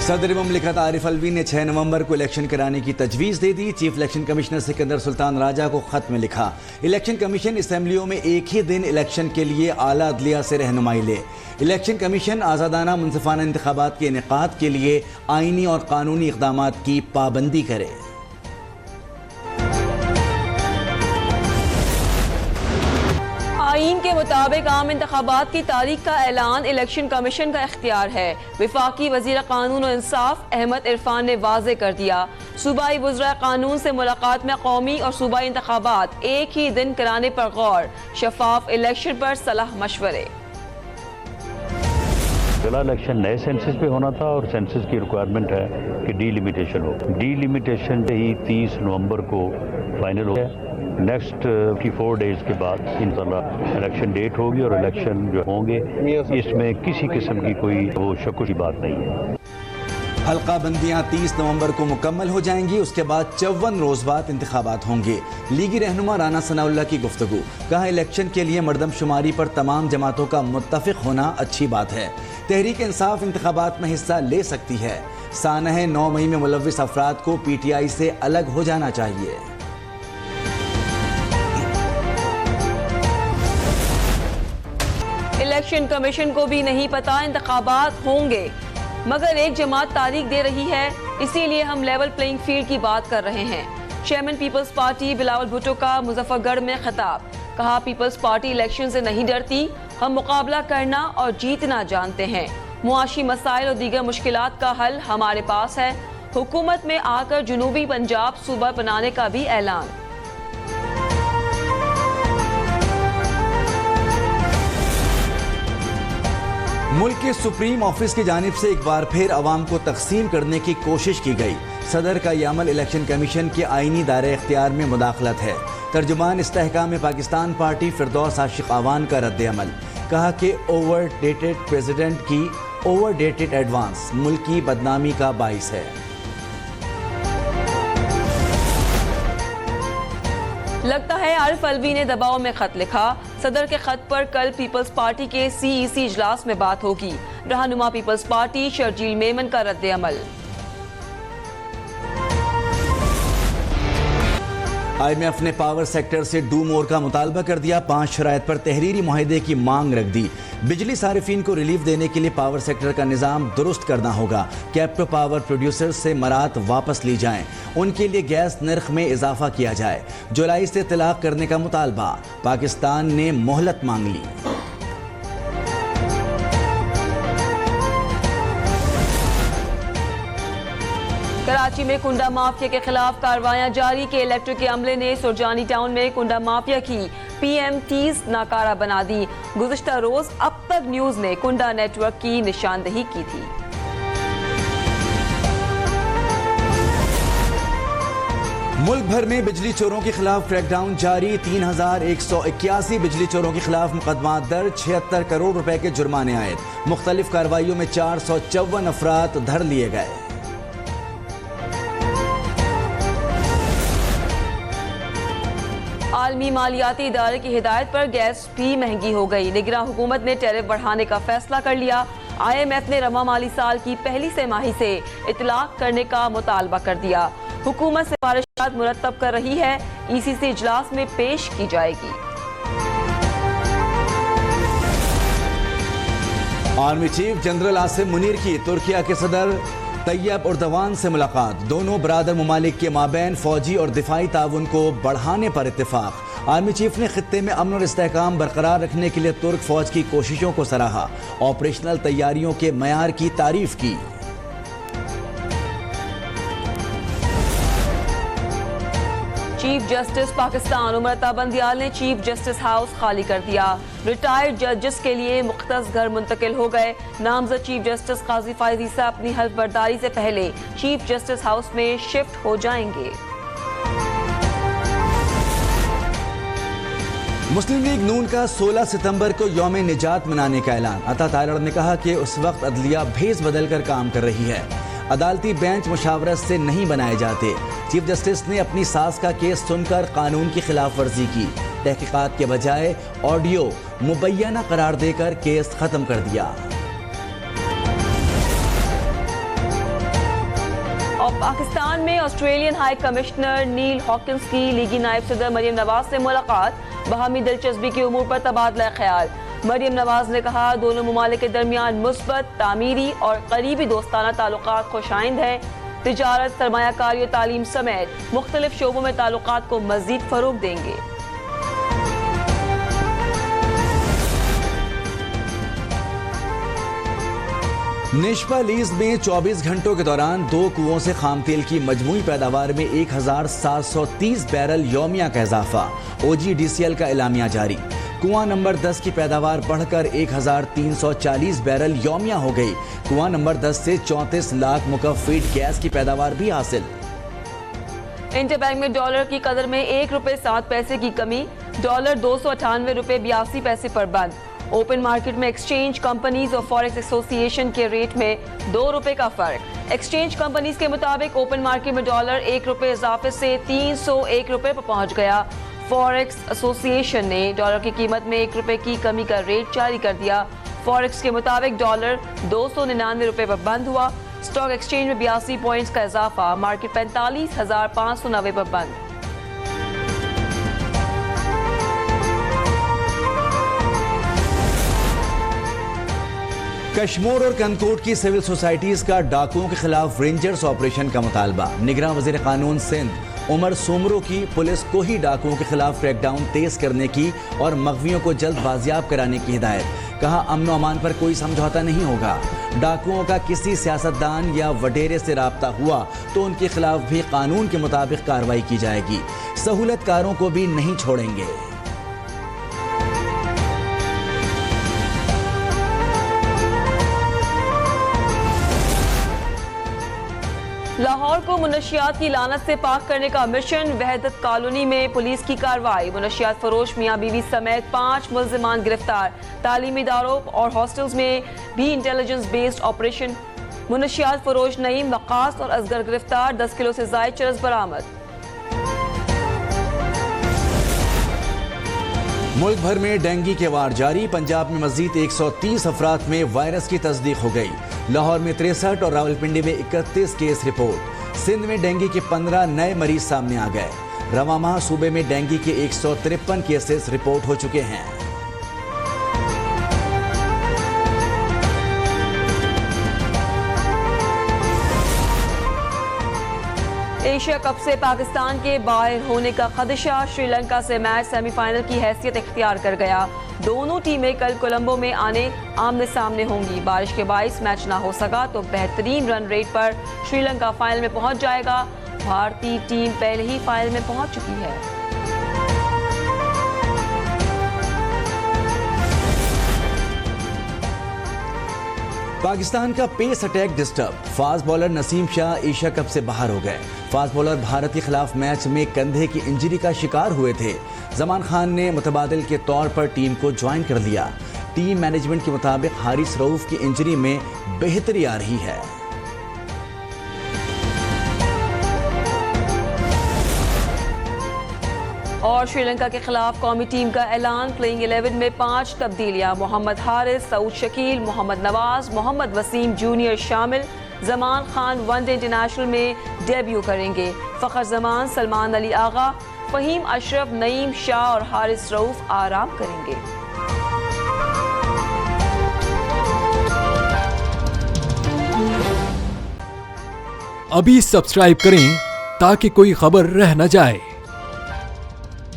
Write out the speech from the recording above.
صدر مملکت عارف الوی نے 6 نومبر کو الیکشن کرانے کی تجویز دے دی۔ چیف الیکشن کمشنر سکندر سلطان راجہ کو خط میں لکھا، الیکشن کمیشن اسمبلیوں میں ایک ہی دن الیکشن کے لیے اعلیٰ عدلیہ سے رہنمائی لے۔ الیکشن کمیشن آزادانہ منصفانہ انتخابات کے انعقاد کے لیے آئینی اور قانونی اقدامات کی پابندی کرے۔ آئین کے مطابق عام انتخابات کی تاریخ کا اعلان الیکشن کمیشن کا اختیار ہے۔ وفاقی وزیر قانون و انصاف احمد عرفان نے واضح کر دیا، صوبائی وزراء قانون سے ملاقات میں قومی اور صوبائی انتخابات ایک ہی دن کرانے پر غور، شفاف الیکشن پر صلاح مشورے۔ ضلع الیکشن نئے سینسس پہ ہونا تھا اور سینسس کی ریکوائرمنٹ ہے کہ ڈی لیمیٹیشن ہو۔ ڈی لیمیٹیشن ہی 30 نومبر کو فائنل ہو گیا۔ نیکسٹ 4 ڈیز کے بعد انشاءاللہ الیکشن ڈیٹ ہوگی اور الیکشن جو ہوں گے اس میں کسی قسم کی کوئی وہ شک کی بات نہیں ہے۔ حلقہ بندیاں 30 نومبر کو مکمل ہو جائیں گی، اس کے بعد 54 روز بعد انتخابات ہوں گے۔ لیگی رہنما رانا ثناء اللہ کی گفتگو، کہا الیکشن کے لیے مردم شماری پر تمام جماعتوں کا متفق ہونا اچھی بات ہے۔ تحریک انصاف انتخابات میں حصہ لے سکتی ہے۔ سانحہ 9 مئی میں ملوث افراد کو پی ٹی آئی سے الگ ہو جانا چاہیے۔ الیکشن کمیشن کو بھی نہیں پتا انتخابات ہوں گے، مگر ایک جماعت تاریخ دے رہی ہے، اسی لیے ہم لیول پلینگ فیلڈ کی بات کر رہے ہیں۔ Chairman Peoples Party Bilawal Bhutto کا مظفر گڑھ میں خطاب، کہا پیپلز پارٹی الیکشن سے نہیں ڈرتی، ہم مقابلہ کرنا اور جیتنا جانتے ہیں۔ معاشی مسائل اور دیگر مشکلات کا حل ہمارے پاس ہے۔ حکومت میں آ کر جنوبی پنجاب صوبہ بنانے کا بھی اعلان۔ ملک کے سپریم آفس کی جانب سے ایک بار پھر عوام کو تقسیم کرنے کی کوشش کی گئی۔ صدر کا یہ عمل الیکشن کمیشن کے آئینی دائرہ اختیار میں مداخلت ہے۔ ترجمان استحکام پاکستان پارٹی فردوس عاشق آوان کا رد عمل، کہا کہ اوور ڈیٹڈ پریزیڈنٹ کی اوور ڈیٹڈ ایڈوانس ملکی بدنامی کا باعث ہے۔ لگتا ہے عارف الوی نے دباؤ میں خط لکھا، صدر کے خط پر کل پیپلز پارٹی کے سی ای سی اجلاس میں بات ہوگی۔ رہنما پیپلز پارٹی شرجیل میمن کا رد عمل۔ IMF نے پاور سیکٹر سے ڈو مور کا مطالبہ کر دیا، 5 شرائط پر تحریری معاہدے کی مانگ رکھ دی۔ بجلی صارفین کو ریلیف دینے کے لیے پاور سیکٹر کا نظام درست کرنا ہوگا۔ کیپٹو پاور پروڈیوسر سے مراعات واپس لی جائیں، ان کے لیے گیس نرخ میں اضافہ کیا جائے۔ جولائی سے طلاق کرنے کا مطالبہ، پاکستان نے مہلت مانگ لی۔ کراچی میں کنڈا مافیا کے خلاف کارروائیاں جاری، کے الیکٹرک کے عملے نے سرجانی ٹاؤن میں کنڈا مافیا کی PMTs ناکارہ بنا دی۔ گزشتہ روز اب تک نیوز نے کنڈا نیٹ ورک کی نشاندہی کی تھی۔ ملک بھر میں بجلی چوروں کے خلاف کریک ڈاؤن جاری، 3181 بجلی چوروں کے خلاف مقدمات درج، 76 کروڑ روپے کے جرمانے عائد۔ مختلف کارروائیوں میں 454 افراد دھر لیے گئے۔ عالمی مالیاتی ادارے کی ہدایت پر گیس بھی مہنگی ہو گئی، نگراں حکومت نے ٹیرف بڑھانے کا فیصلہ کر لیا۔ IMF نے رواں مالی سال کی پہلی سہ ماہی سے اطلاق کرنے کا مطالبہ کر دیا۔ حکومت سفارشات مرتب کر رہی ہے، ECC اجلاس میں پیش کی جائے گی۔ Army chief general Asim Munir کی ترکیہ کے صدر طیب اردوان سے ملاقات، دونوں برادر ممالک کے مابین فوجی اور دفاعی تعاون کو بڑھانے پر اتفاق۔ آرمی چیف نے خطے میں امن اور استحکام برقرار رکھنے کے لیے ترک فوج کی کوششوں کو سراہا، آپریشنل تیاریوں کے معیار کی تعریف کی۔ چیف جسٹس پاکستان امرتا بندیال نے چیف جسٹس ہاؤس خالی کر دیا، ریٹائرڈ ججز کے لیے مختص گھر منتقل ہو گئے۔ نامزد چیف جسٹس قاضی فائز عیسیٰ اپنی حلف برداری سے پہلے چیف جسٹس ہاؤس میں شفٹ ہو جائیں گے۔ مسلم لیگ نون کا 16 ستمبر کو یوم نجات منانے کا اعلان، عطا تائلڑ نے کہا کہ اس وقت عدلیہ بھیس بدل کر کام کر رہی ہے، عدالتی بینچ مشاورت سے نہیں بنائے جاتے۔ چیف جسٹس نے اپنی ساس کا کیس سن کر قانون کی خلاف ورزی کی، تحقیقات کے بجائے آڈیو مبینہ قرار دے کر کیس ختم کر دیا۔ اور پاکستان میں آسٹریلین ہائی کمشنر نیل ہاکنس کی لیگی نائب صدر مریم نواز سے ملاقات، باہمی دلچسپی کے امور پر تبادلہ خیال۔ مریم نواز نے کہا دونوں ممالک کے درمیان مثبت، تعمیری اور قریبی دوستانہ تعلقات خوشائند ہیں۔ تجارت، سرمایہ کاری اور تعلیم سمیت مختلف شعبوں میں تعلقات کو مزید فروغ دیں گے۔ نشپا لیز میں 24 گھنٹوں کے دوران 2 کنوؤں سے خام تیل کی مجموعی پیداوار میں 1730 بیرل یومیہ کا اضافہ، او جی ڈی سی ایل کا اعلامیہ جاری۔ کنواں نمبر 10 کی پیداوار بڑھ کر 1340 بیرل یومیہ ہو گئی۔ کنواں نمبر 10 سے 34 لاکھ مکعب فیٹ گیس کی پیداوار بھی حاصل۔ انٹر بینک میں ڈالر کی قدر میں 1 روپے 7 پیسے کی کمی، ڈالر 298 روپے 82 پیسے پر بند۔ اوپن مارکیٹ میں ایکسچینج کمپنیز اور فوریکس ایسوسی ایشن کے ریٹ میں 2 روپے کا فرق۔ ایکسچینج کمپنیز کے مطابق اوپن مارکیٹ میں ڈالر 1 روپے اضافے سے 301 روپے پر پہنچ گیا۔ فوریکس ایسوسی ایشن نے ڈالر کی قیمت میں 1 روپے کی کمی کا ریٹ جاری کر دیا۔ فوریکس کے مطابق ڈالر 299 روپے پر بند ہوا۔ اسٹاک ایکسچینج میں 82 پوائنٹس کا اضافہ، مارکیٹ 45,590 پر بند۔ کشمور اور کنکوٹ کی سول سوسائٹیز کا ڈاکوؤں کے خلاف رینجرز آپریشن کا مطالبہ، نگراں وزیر قانون سندھ عمر سومرو کی پولیس کو ہی ڈاکوؤں کے خلاف کریک ڈاؤن تیز کرنے کی اور مغویوں کو جلد بازیاب کرانے کی ہدایت۔ کہا امن و امان پر کوئی سمجھوتا نہیں ہوگا، ڈاکوؤں کا کسی سیاستدان یا وڈیرے سے رابطہ ہوا تو ان کے خلاف بھی قانون کے مطابق کارروائی کی جائے گی، سہولت کاروں کو بھی نہیں چھوڑیں گے۔ لاہور کو منشیات کی لعنت سے پاک کرنے کا مشن، وحدت کالونی میں پولیس کی کارروائی، منشیات فروش میاں بیوی سمیت 5 ملزمان گرفتار، تعلیمی اداروں اور ہاسٹلز میں بھی انٹیلیجنس بیسڈ آپریشن، منشیات فروش نعیم وقاص اور اصغر گرفتار، 10 کلو سے زائد چرس برآمد۔ ملک بھر میں ڈینگی کے وار جاری، پنجاب میں مزید 130 افراد میں وائرس کی تصدیق ہو گئی، لاہور میں 63 اور راولپنڈی میں 31 کیس رپورٹ۔ سندھ میں ڈینگی کے 15 نئے مریض سامنے آ گئے، رواں ماہ صوبے میں ڈینگی کے 153 کیسز رپورٹ ہو چکے ہیں۔ ایشیا کپ سے پاکستان کے باہر ہونے کا خدشہ، سری لنکا سے میچ سیمی فائنل کی حیثیت اختیار کر گیا، دونوں ٹیمیں کل کولمبو میں آمنے سامنے ہوں گی، بارش کے باعث میچ نہ ہو سکا تو بہترین رن ریٹ پر سری لنکا فائنل میں پہنچ جائے گا، بھارتی ٹیم پہلے ہی فائنل میں پہنچ چکی ہے۔ پاکستان کا pace attack disturb, fast bowler Naseem Shah Asia cup سے باہر ہو گئے، فاسٹ بولر بھارت کے خلاف میچ میں کندھے کی انجری کا شکار ہوئے تھے، زمان خان نے متبادل کے طور پر ٹیم کو جوائن کر لیا، ٹیم مینجمنٹ کے مطابق حارث رؤوف کی انجری میں بہتری آ رہی ہے۔ اور سری لنکا کے خلاف قومی ٹیم کا اعلان، پلئنگ 11 میں 5 تبدیلیاں، محمد حارث، سعود شکیل، محمد نواز، محمد وسیم جونیئر شامل، Zaman Khan one day international میں ڈیبیو کریں گے، فخر زمان، سلمان علی آغا، فہیم اشرف، نعیم شاہ اور حارث رؤوف آرام کریں گے۔ ابھی سبسکرائب کریں تاکہ کوئی خبر رہ نہ جائے۔